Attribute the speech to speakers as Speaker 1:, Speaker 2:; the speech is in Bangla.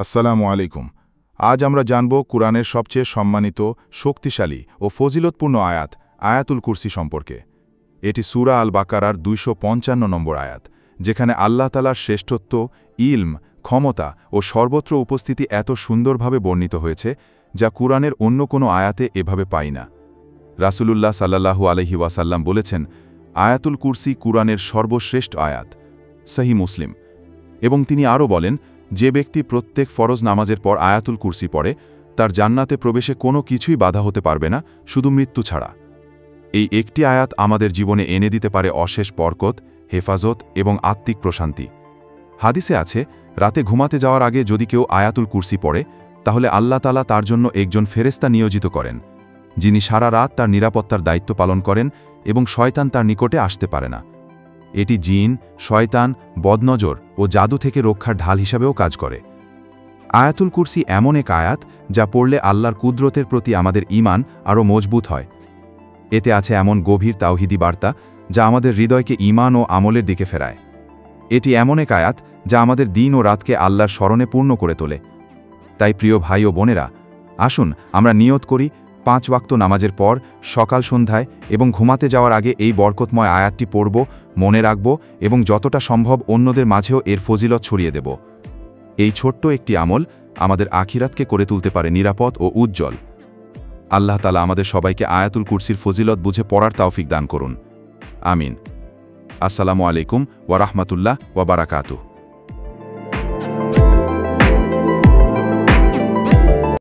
Speaker 1: আসসালামু আলাইকুম। আজ আমরা জানব কুরআনের সবচেয়ে সম্মানিত, শক্তিশালী ও ফজিলতপূর্ণ আয়াত আয়াতুল কুরসি সম্পর্কে। এটি সূরা আল বাকারার ২৫৫ নম্বর আয়াত, যেখানে আল্লাহ তাআলার শ্রেষ্ঠত্ব, ইলম, ক্ষমতা ও সর্বত্র উপস্থিতি এত সুন্দরভাবে বর্ণিত হয়েছে, যা কুরআনের অন্য কোনো আয়াতে এভাবে পাই না। রাসূলুল্লাহ সাল্লাল্লাহু আলাইহি ওয়াসাল্লাম বলেছেন, আয়াতুল কুরসি কুরআনের সর্বশ্রেষ্ঠ আয়াত, সহিহ মুসলিম। এবং তিনি আরও বলেন, যে ব্যক্তি প্রত্যেক ফরজ নামাজের পর আয়াতুল কুরসি পড়ে, তার জান্নাতে প্রবেশে কোনো কিছুই বাধা হতে পারবে না, শুধু মৃত্যু ছাড়া। এই একটি আয়াত আমাদের জীবনে এনে দিতে পারে অশেষ বরকত, হেফাজত এবং আত্মিক প্রশান্তি। হাদিসে আছে, রাতে ঘুমাতে যাওয়ার আগে যদি কেউ আয়াতুল কুরসি পড়ে, তাহলে আল্লাহ তাআলা তার জন্য একজন ফেরেশতা নিয়োজিত করেন, যিনি সারা রাত তার নিরাপত্তার দায়িত্ব পালন করেন এবং শয়তান তার নিকটে আসতে পারে না। এটি জিন, শয়তান, বদনজর ও জাদু থেকে রক্ষার ঢাল হিসাবেও কাজ করে। আয়াতুল কুরসি এমন এক আয়াত, যা পড়লে আল্লাহর কুদরতের প্রতি আমাদের ঈমান আরও মজবুত হয়। এতে আছে এমন গভীর তাওহীদি বার্তা, যা আমাদের হৃদয়কে ঈমান ও আমলের দিকে ফেরায়। এটি এমন এক আয়াত, যা আমাদের দিন ও রাতকে আল্লাহর স্মরণে পূর্ণ করে তোলে। তাই প্রিয় ভাই ও বোনেরা, আসুন আমরা নিয়ত করি, 5 ওয়াক্ত নামাজের পর, সকাল সন্ধ্যায় এবং ঘুমাতে যাওয়ার আগে এই বরকতময় আয়াতটি পড়ব, মনে রাখব এবং যতটা সম্ভব অন্যদের মাঝেও এর ফজিলত ছড়িয়ে দেব। এই ছোট্ট একটি আমল আমাদের আখিরাতকে করে তুলতে পারে নিরাপদ ও উজ্জ্বল। আল্লাহ তাআলা আমাদের সবাইকে আয়াতুল কুরসির ফজিলত বুঝে পড়ার তৌফিক দান করুন। আমিন। আসসালামু আলাইকুম ওয়া রাহমাতুল্লাহ ওয়া বারাকাতুহু।